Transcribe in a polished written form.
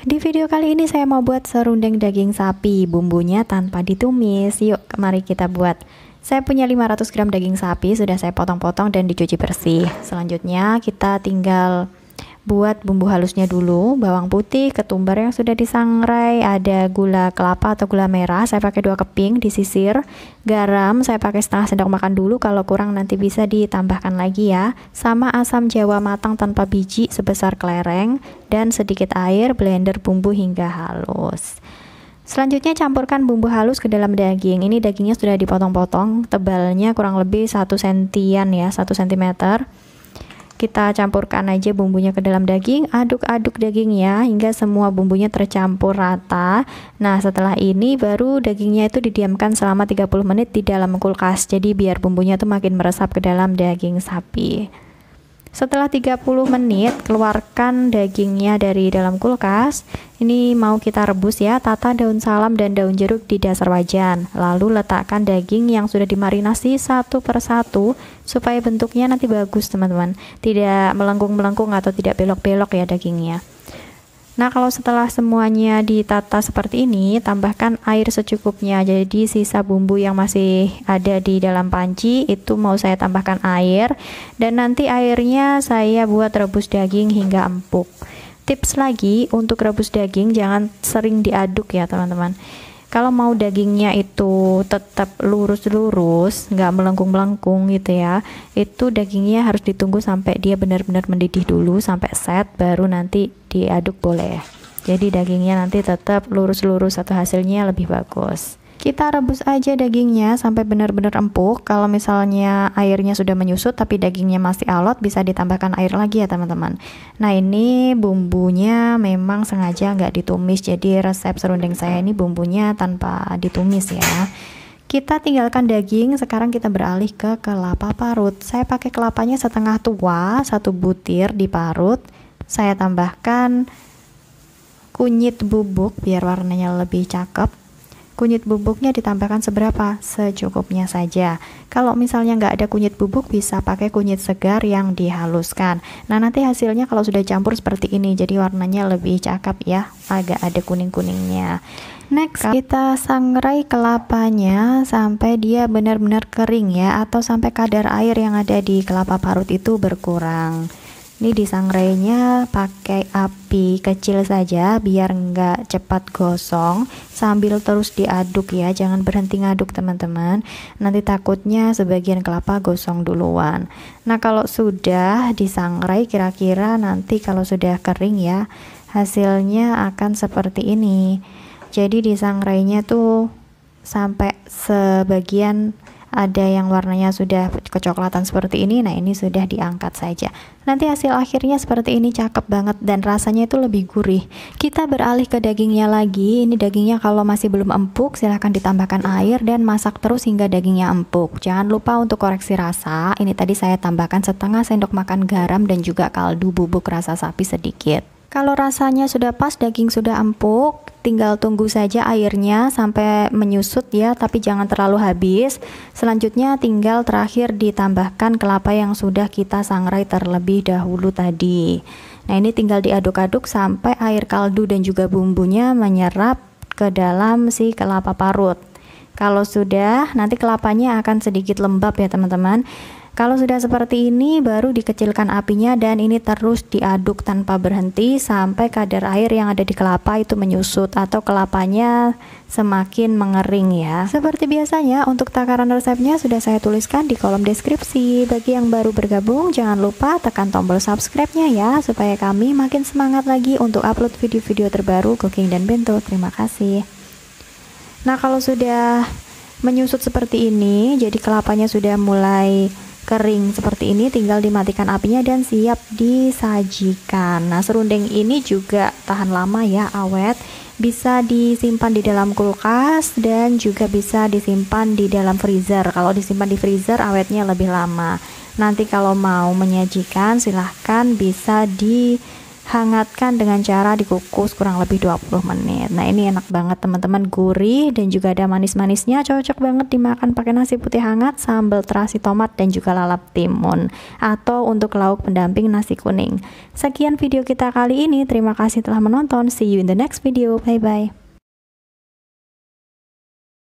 Di video kali ini saya mau buat serundeng daging sapi, bumbunya tanpa ditumis. Yuk, mari kita buat. Saya punya 500 gram daging sapi, sudah saya potong-potong dan dicuci bersih. Selanjutnya kita tinggal buat bumbu halusnya dulu. Bawang putih, ketumbar yang sudah disangrai, ada gula kelapa atau gula merah, saya pakai 2 keping disisir. Garam saya pakai setengah sendok makan dulu, kalau kurang nanti bisa ditambahkan lagi ya. Sama asam jawa matang tanpa biji sebesar kelereng, dan sedikit air. Blender bumbu hingga halus. Selanjutnya campurkan bumbu halus ke dalam daging. Ini dagingnya sudah dipotong-potong, tebalnya kurang lebih 1 sentian ya, 1 cm. Kita campurkan aja bumbunya ke dalam daging, aduk-aduk dagingnya hingga semua bumbunya tercampur rata. Nah, setelah ini baru dagingnya itu didiamkan selama 30 menit di dalam kulkas. Jadi biar bumbunya tuh makin meresap ke dalam daging sapi. Setelah 30 menit, keluarkan dagingnya dari dalam kulkas. Ini mau kita rebus ya, tata daun salam dan daun jeruk di dasar wajan. Lalu letakkan daging yang sudah dimarinasi satu persatu supaya bentuknya nanti bagus teman-teman. Tidak melengkung-melengkung atau tidak belok-belok ya dagingnya. Nah, kalau setelah semuanya ditata seperti ini, tambahkan air secukupnya. Jadi sisa bumbu yang masih ada di dalam panci itu mau saya tambahkan air, dan nanti airnya saya buat rebus daging hingga empuk. Tips lagi untuk rebus daging, jangan sering diaduk ya teman-teman. Kalau mau dagingnya itu tetap lurus-lurus, nggak melengkung-melengkung gitu ya, itu dagingnya harus ditunggu sampai dia benar-benar mendidih dulu, sampai set, baru nanti diaduk boleh. Jadi dagingnya nanti tetap lurus-lurus atau hasilnya lebih bagus. Kita rebus aja dagingnya sampai benar-benar empuk. Kalau misalnya airnya sudah menyusut tapi dagingnya masih alot, bisa ditambahkan air lagi ya teman-teman. Nah, ini bumbunya memang sengaja nggak ditumis, jadi resep serundeng saya ini bumbunya tanpa ditumis ya. Kita tinggalkan daging, sekarang kita beralih ke kelapa parut. Saya pakai kelapanya setengah tua, 1 butir diparut. Saya tambahkan kunyit bubuk biar warnanya lebih cakep. Kunyit bubuknya ditambahkan seberapa? Secukupnya saja. Kalau misalnya nggak ada kunyit bubuk, bisa pakai kunyit segar yang dihaluskan. Nah, nanti hasilnya kalau sudah campur seperti ini, jadi warnanya lebih cakep ya, agak ada kuning-kuningnya. Next, kita sangrai kelapanya sampai dia benar-benar kering ya, atau sampai kadar air yang ada di kelapa parut itu berkurang. Ini disangrainya pakai api kecil saja biar nggak cepat gosong, sambil terus diaduk ya, jangan berhenti ngaduk teman-teman, nanti takutnya sebagian kelapa gosong duluan. Nah, kalau sudah disangrai, kira-kira nanti kalau sudah kering ya, hasilnya akan seperti ini. Jadi disangrainya tuh sampai sebagian ada yang warnanya sudah kecoklatan seperti ini. Nah, ini sudah diangkat saja. Nanti hasil akhirnya seperti ini, cakep banget dan rasanya itu lebih gurih. Kita beralih ke dagingnya lagi. Ini dagingnya kalau masih belum empuk, silahkan ditambahkan air dan masak terus hingga dagingnya empuk. Jangan lupa untuk koreksi rasa. Ini tadi saya tambahkan setengah sendok makan garam dan juga kaldu bubuk rasa sapi sedikit. Kalau rasanya sudah pas, daging sudah empuk, tinggal tunggu saja airnya sampai menyusut ya, tapi jangan terlalu habis. Selanjutnya tinggal terakhir ditambahkan kelapa yang sudah kita sangrai terlebih dahulu tadi. Nah, ini tinggal diaduk-aduk sampai air kaldu dan juga bumbunya menyerap ke dalam si kelapa parut. Kalau sudah, nanti kelapanya akan sedikit lembab ya teman-teman. Kalau sudah seperti ini, baru dikecilkan apinya dan ini terus diaduk tanpa berhenti sampai kadar air yang ada di kelapa itu menyusut atau kelapanya semakin mengering ya. Seperti biasanya, untuk takaran resepnya sudah saya tuliskan di kolom deskripsi. Bagi yang baru bergabung, jangan lupa tekan tombol subscribe-nya ya, supaya kami makin semangat lagi untuk upload video-video terbaru cooking dan bento. Terima kasih. Nah, kalau sudah menyusut seperti ini, jadi kelapanya sudah mulai kering seperti ini, tinggal dimatikan apinya dan siap disajikan. Nah, serundeng ini juga tahan lama ya, awet, bisa disimpan di dalam kulkas dan juga bisa disimpan di dalam freezer. Kalau disimpan di freezer awetnya lebih lama. Nanti kalau mau menyajikan silahkan bisa di hangatkan dengan cara dikukus kurang lebih 20 menit. Nah, ini enak banget teman-teman, gurih dan juga ada manis-manisnya, cocok banget dimakan pakai nasi putih hangat, sambal terasi tomat dan juga lalap timun, atau untuk lauk pendamping nasi kuning. Sekian video kita kali ini, terima kasih telah menonton, see you in the next video, bye bye.